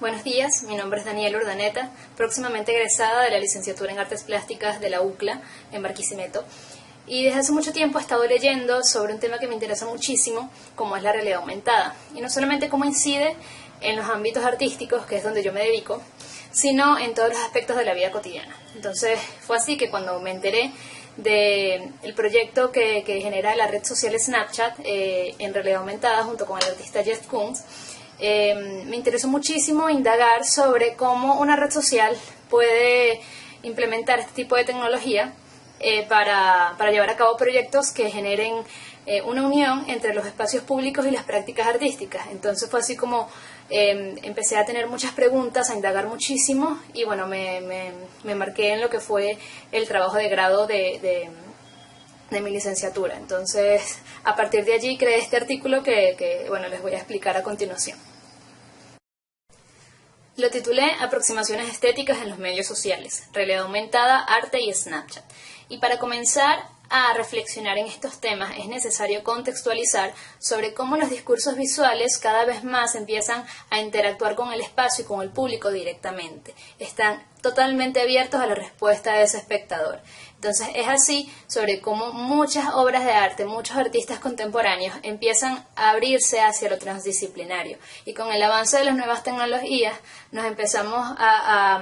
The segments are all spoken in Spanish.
Buenos días, mi nombre es Daniela Urdaneta, próximamente egresada de la licenciatura en Artes Plásticas de la UCLA en Barquisimeto. Y desde hace mucho tiempo he estado leyendo sobre un tema que me interesa muchísimo, como es la realidad aumentada. Y no solamente cómo incide en los ámbitos artísticos, que es donde yo me dedico, sino en todos los aspectos de la vida cotidiana. Entonces fue así que cuando me enteré del proyecto que genera la red social Snapchat en realidad aumentada junto con el artista Jeff Koons, me interesó muchísimo indagar sobre cómo una red social puede implementar este tipo de tecnología para llevar a cabo proyectos que generen una unión entre los espacios públicos y las prácticas artísticas. Entonces fue así como empecé a tener muchas preguntas, a indagar muchísimo y bueno, me marqué en lo que fue el trabajo de grado de mi licenciatura. Entonces, a partir de allí creé este artículo que bueno, les voy a explicar a continuación. Lo titulé Aproximaciones estéticas en los medios sociales, realidad aumentada, arte y Snapchat. Y para comenzar a reflexionar en estos temas es necesario contextualizar sobre cómo los discursos visuales cada vez más empiezan a interactuar con el espacio y con el público directamente. Están totalmente abiertos a la respuesta de ese espectador. Entonces es así sobre cómo muchas obras de arte, muchos artistas contemporáneos empiezan a abrirse hacia lo transdisciplinario. Y con el avance de las nuevas tecnologías nos empezamos a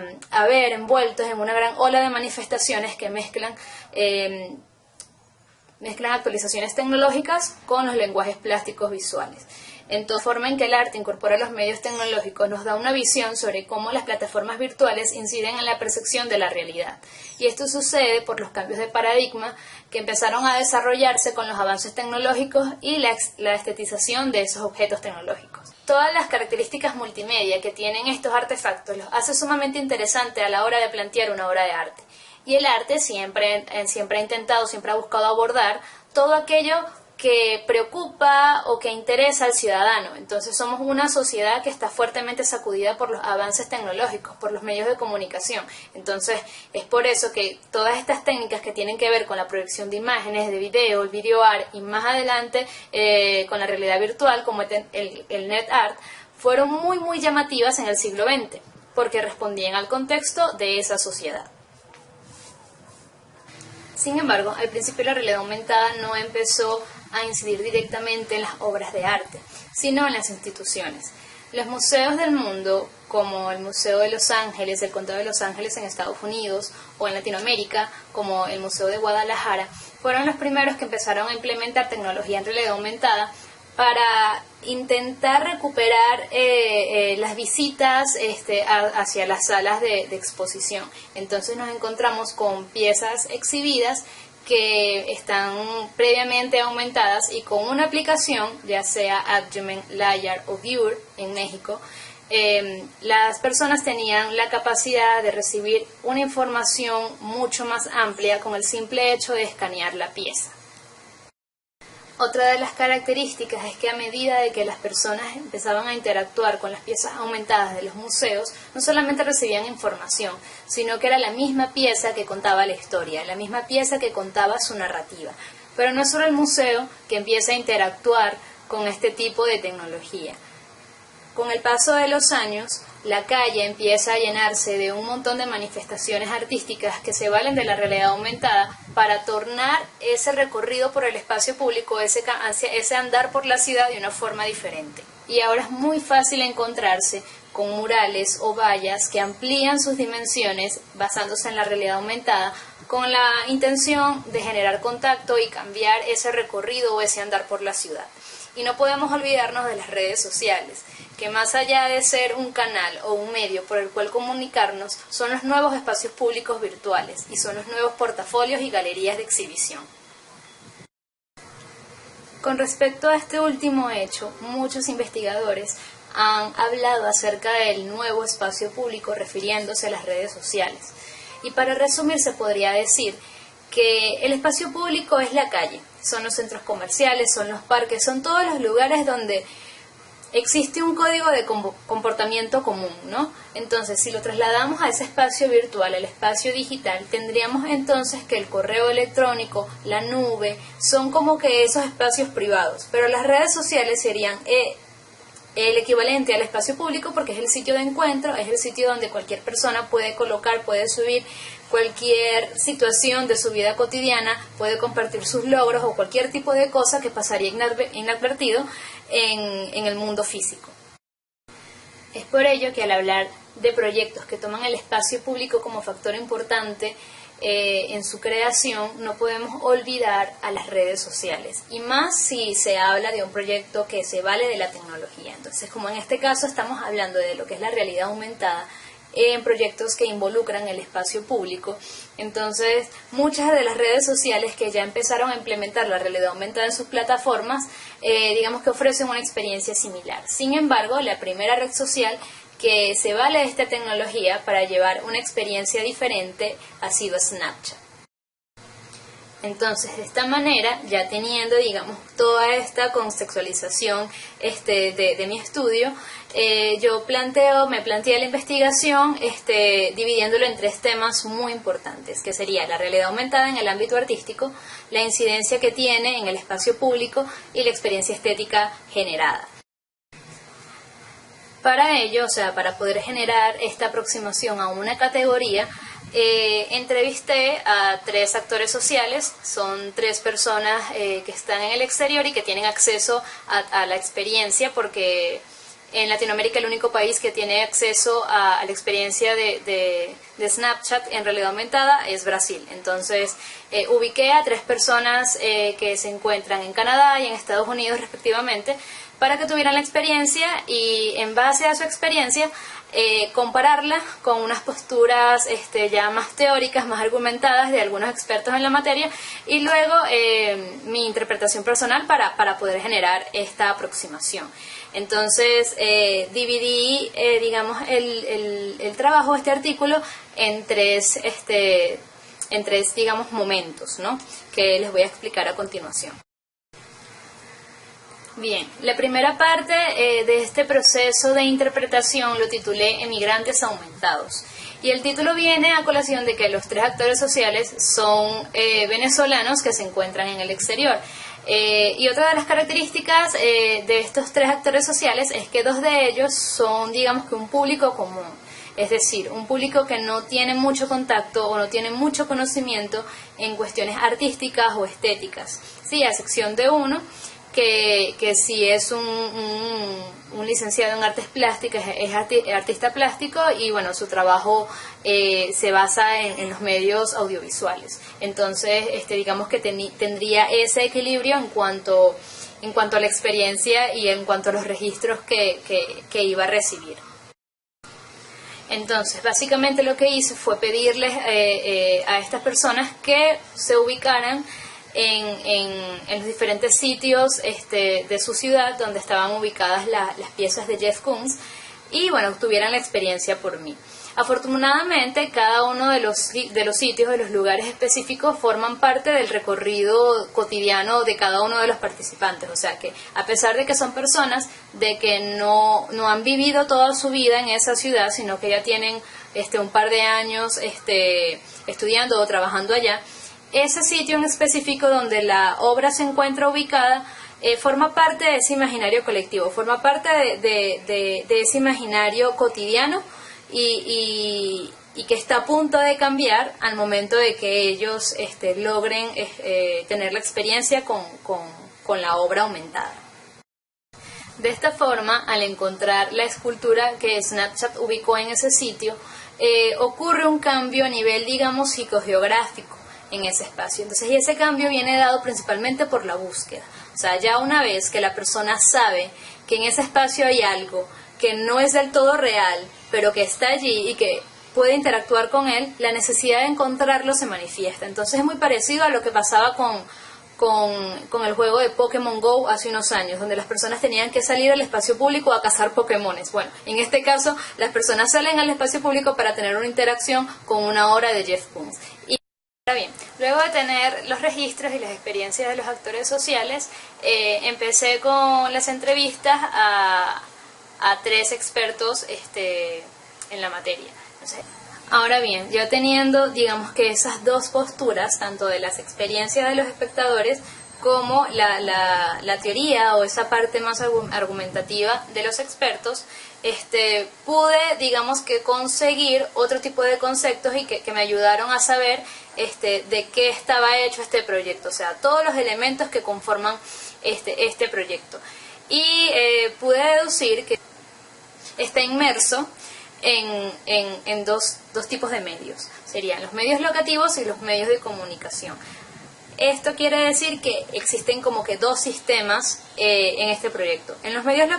ver envueltos en una gran ola de manifestaciones que mezclan actualizaciones tecnológicas con los lenguajes plásticos visuales. En toda forma en que el arte incorpora los medios tecnológicos nos da una visión sobre cómo las plataformas virtuales inciden en la percepción de la realidad. Y esto sucede por los cambios de paradigma que empezaron a desarrollarse con los avances tecnológicos y la estetización de esos objetos tecnológicos. Todas las características multimedia que tienen estos artefactos los hace sumamente interesantes a la hora de plantear una obra de arte. Y el arte siempre ha buscado abordar todo aquello que preocupa o que interesa al ciudadano. Entonces somos una sociedad que está fuertemente sacudida por los avances tecnológicos, por los medios de comunicación. Entonces es por eso que todas estas técnicas que tienen que ver con la proyección de imágenes, de video, el video art y más adelante con la realidad virtual como el net art, fueron muy llamativas en el siglo XX, porque respondían al contexto de esa sociedad. Sin embargo, al principio la realidad aumentada no empezó a incidir directamente en las obras de arte, sino en las instituciones. Los museos del mundo, como el Museo de Los Ángeles, el Condado de Los Ángeles en Estados Unidos, o en Latinoamérica, como el Museo de Guadalajara, fueron los primeros que empezaron a implementar tecnología en realidad aumentada para intentar recuperar las visitas hacia las salas de exposición. Entonces nos encontramos con piezas exhibidas que están previamente aumentadas y con una aplicación, ya sea Abgemen, Layar o Viewer en México, las personas tenían la capacidad de recibir una información mucho más amplia con el simple hecho de escanear la pieza. Otra de las características es que a medida de que las personas empezaban a interactuar con las piezas aumentadas de los museos, no solamente recibían información, sino que era la misma pieza que contaba la historia, la misma pieza que contaba su narrativa. Pero no es solo el museo que empieza a interactuar con este tipo de tecnología. Con el paso de los años, la calle empieza a llenarse de un montón de manifestaciones artísticas que se valen de la realidad aumentada para tornar ese recorrido por el espacio público, ese andar por la ciudad de una forma diferente. Y ahora es muy fácil encontrarse con murales o vallas que amplían sus dimensiones basándose en la realidad aumentada con la intención de generar contacto y cambiar ese recorrido o ese andar por la ciudad. Y no podemos olvidarnos de las redes sociales, que más allá de ser un canal o un medio por el cual comunicarnos, son los nuevos espacios públicos virtuales y son los nuevos portafolios y galerías de exhibición. Con respecto a este último hecho, muchos investigadores han hablado acerca del nuevo espacio público refiriéndose a las redes sociales. Y para resumir se podría decir que el espacio público es la calle, son los centros comerciales, son los parques, son todos los lugares donde existe un código de comportamiento común, ¿no? Entonces, si lo trasladamos a ese espacio virtual, al espacio digital, tendríamos entonces que el correo electrónico, la nube, son como que esos espacios privados, pero las redes sociales serían el equivalente al espacio público porque es el sitio de encuentro, es el sitio donde cualquier persona puede colocar, puede subir cualquier situación de su vida cotidiana, puede compartir sus logros o cualquier tipo de cosa que pasaría inadvertido en el mundo físico. Es por ello que al hablar de proyectos que toman el espacio público como factor importante en su creación, no podemos olvidar a las redes sociales, y más si se habla de un proyecto que se vale de la tecnología. Entonces, como en este caso estamos hablando de lo que es la realidad aumentada en proyectos que involucran el espacio público, entonces muchas de las redes sociales que ya empezaron a implementar la realidad aumentada en sus plataformas, digamos que ofrecen una experiencia similar. Sin embargo, la primera red social que se vale de esta tecnología para llevar una experiencia diferente ha sido Snapchat. Entonces, de esta manera, ya teniendo, digamos, toda esta contextualización de mi estudio, me planteé la investigación dividiéndolo en 3 temas muy importantes, que sería la realidad aumentada en el ámbito artístico, la incidencia que tiene en el espacio público y la experiencia estética generada. Para ello, o sea, para poder generar esta aproximación a una categoría, entrevisté a 3 actores sociales. Son 3 personas que están en el exterior y que tienen acceso a la experiencia, porque en Latinoamérica el único país que tiene acceso a la experiencia de Snapchat en realidad aumentada es Brasil. Entonces ubiqué a 3 personas que se encuentran en Canadá y en Estados Unidos respectivamente, para que tuvieran la experiencia y en base a su experiencia compararla con unas posturas ya más teóricas, más argumentadas de algunos expertos en la materia, y luego mi interpretación personal para poder generar esta aproximación. Entonces dividí digamos el trabajo, este artículo, en tres digamos momentos, ¿no?, que les voy a explicar a continuación. Bien, la primera parte de este proceso de interpretación lo titulé Emigrantes aumentados. Y el título viene a colación de que los 3 actores sociales son venezolanos que se encuentran en el exterior. Y otra de las características de estos 3 actores sociales es que 2 de ellos son, digamos, que un público común. Es decir, un público que no tiene mucho contacto o no tiene mucho conocimiento en cuestiones artísticas o estéticas. Sí, a excepción de uno, que sí es un licenciado en artes plásticas, es artista plástico, y bueno, su trabajo se basa en los medios audiovisuales. Entonces, digamos que tendría ese equilibrio en cuanto a la experiencia y en cuanto a los registros que iba a recibir. Entonces, básicamente lo que hice fue pedirles a estas personas que se ubicaran en los diferentes sitios de su ciudad donde estaban ubicadas las piezas de Jeff Koons, y bueno, tuvieran la experiencia por mí. Afortunadamente, cada uno de los sitios, de los lugares específicos, forman parte del recorrido cotidiano de cada uno de los participantes. O sea que, a pesar de que son personas de que no han vivido toda su vida en esa ciudad, sino que ya tienen un par de años estudiando o trabajando allá, ese sitio en específico donde la obra se encuentra ubicada forma parte de ese imaginario colectivo, forma parte de ese imaginario cotidiano, y que está a punto de cambiar al momento de que ellos logren tener la experiencia con la obra aumentada. De esta forma, al encontrar la escultura que Snapchat ubicó en ese sitio, ocurre un cambio a nivel, digamos, psicogeográfico en ese espacio. Entonces, y ese cambio viene dado principalmente por la búsqueda. O sea, ya una vez que la persona sabe que en ese espacio hay algo que no es del todo real, pero que está allí y que puede interactuar con él, la necesidad de encontrarlo se manifiesta. Entonces es muy parecido a lo que pasaba con el juego de Pokémon Go hace unos años, donde las personas tenían que salir al espacio público a cazar Pokémones. Bueno, en este caso, las personas salen al espacio público para tener una interacción con una obra de Jeff Koons. Y ahora bien, luego de tener los registros y las experiencias de los actores sociales, empecé con las entrevistas a 3 expertos en la materia. Entonces, ahora bien, yo teniendo, digamos, que esas 2 posturas, tanto de las experiencias de los espectadores cómo la teoría o esa parte más argumentativa de los expertos, pude, digamos que conseguir otro tipo de conceptos y que me ayudaron a saber de qué estaba hecho este proyecto, o sea, todos los elementos que conforman este proyecto. Y pude deducir que está inmerso en dos tipos de medios, serían los medios locativos y los medios de comunicación. Esto quiere decir que existen como que dos sistemas en este proyecto. En los medios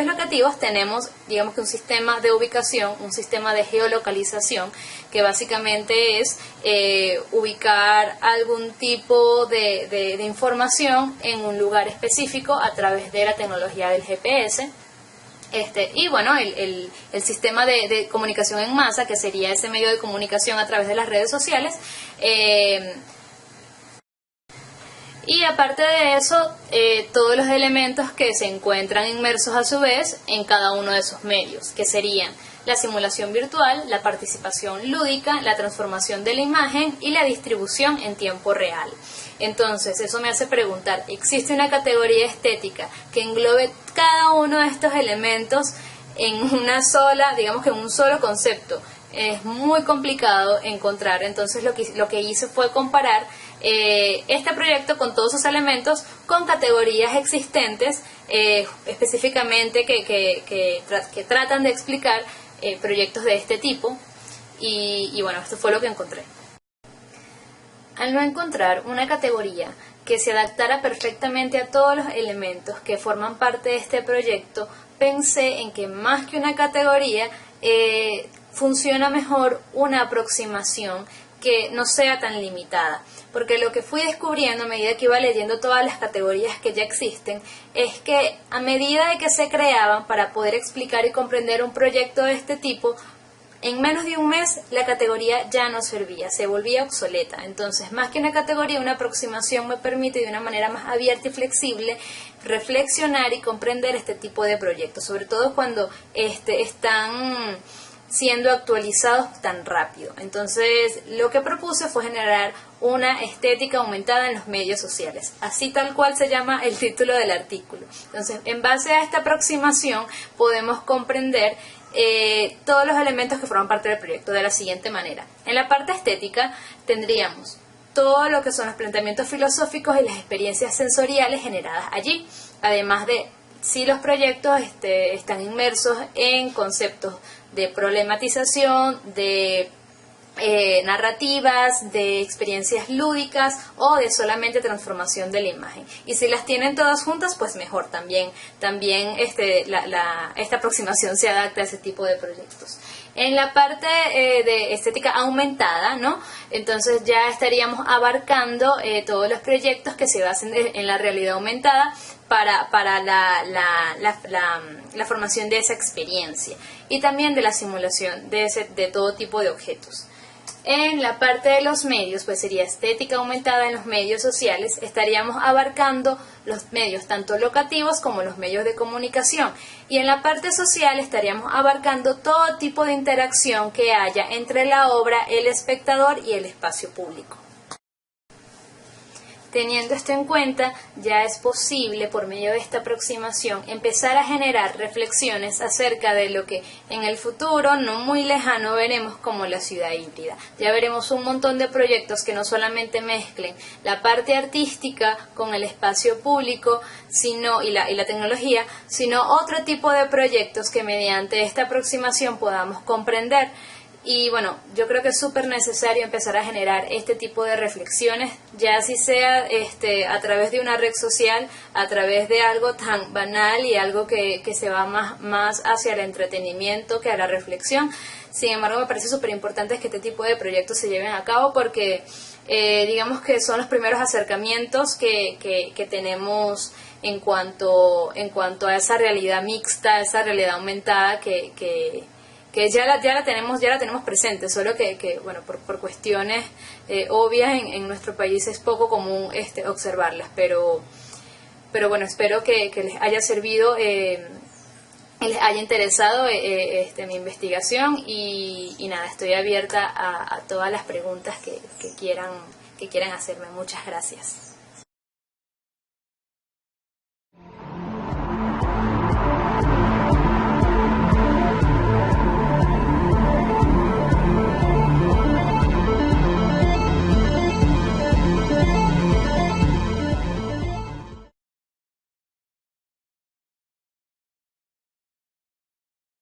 locativos tenemos, digamos que un sistema de ubicación, un sistema de geolocalización, que básicamente es ubicar algún tipo de información en un lugar específico a través de la tecnología del GPS. Y bueno, el sistema de comunicación en masa, que sería ese medio de comunicación a través de las redes sociales. Y aparte de eso, todos los elementos que se encuentran inmersos a su vez en cada uno de esos medios, que serían la simulación virtual, la participación lúdica, la transformación de la imagen y la distribución en tiempo real. Entonces, eso me hace preguntar, ¿existe una categoría estética que englobe cada uno de estos elementos en una sola, digamos que en un solo concepto? Es muy complicado encontrar, entonces lo que hice fue comparar este proyecto con todos sus elementos con categorías existentes, específicamente que tratan de explicar proyectos de este tipo, y bueno, esto fue lo que encontré. Al no encontrar una categoría que se adaptara perfectamente a todos los elementos que forman parte de este proyecto, pensé en que más que una categoría, funciona mejor una aproximación que no sea tan limitada, porque lo que fui descubriendo a medida que iba leyendo todas las categorías que ya existen es que a medida de que se creaban para poder explicar y comprender un proyecto de este tipo, en menos de un mes la categoría ya no servía, se volvía obsoleta. Entonces, más que una categoría, una aproximación me permite de una manera más abierta y flexible reflexionar y comprender este tipo de proyectos, sobre todo cuando están siendo actualizados tan rápido. Entonces, lo que propuse fue generar una estética aumentada en los medios sociales, así tal cual se llama el título del artículo. Entonces, en base a esta aproximación podemos comprender todos los elementos que forman parte del proyecto de la siguiente manera. En la parte estética tendríamos todo lo que son los planteamientos filosóficos y las experiencias sensoriales generadas allí, además de si los proyectos están inmersos en conceptos de problematización, de narrativas, de experiencias lúdicas o de solamente transformación de la imagen. Y si las tienen todas juntas, pues mejor. También esta aproximación se adapta a ese tipo de proyectos. En la parte de estética aumentada, ¿no? Entonces ya estaríamos abarcando todos los proyectos que se basen en la realidad aumentada para la formación de esa experiencia y también de la simulación de todo tipo de objetos. En la parte de los medios, pues sería estética aumentada en los medios sociales, estaríamos abarcando los medios tanto locativos como los medios de comunicación. Y en la parte social estaríamos abarcando todo tipo de interacción que haya entre la obra, el espectador y el espacio público. Teniendo esto en cuenta, ya es posible, por medio de esta aproximación, empezar a generar reflexiones acerca de lo que en el futuro, no muy lejano, veremos como la ciudad híbrida. Ya veremos un montón de proyectos que no solamente mezclen la parte artística con el espacio público y la tecnología, sino otro tipo de proyectos que mediante esta aproximación podamos comprender. Y bueno, yo creo que es súper necesario empezar a generar este tipo de reflexiones, ya así sea a través de una red social, a través de algo tan banal y algo que se va más hacia el entretenimiento que a la reflexión. Sin embargo, me parece súper importante que este tipo de proyectos se lleven a cabo porque digamos que son los primeros acercamientos que tenemos en cuanto a esa realidad mixta, esa realidad aumentada que ya la tenemos presente, solo que bueno, por cuestiones obvias en nuestro país es poco común observarlas, pero bueno, espero que les haya servido, les haya interesado mi investigación y nada, estoy abierta a todas las preguntas que quieran hacerme. Muchas gracias.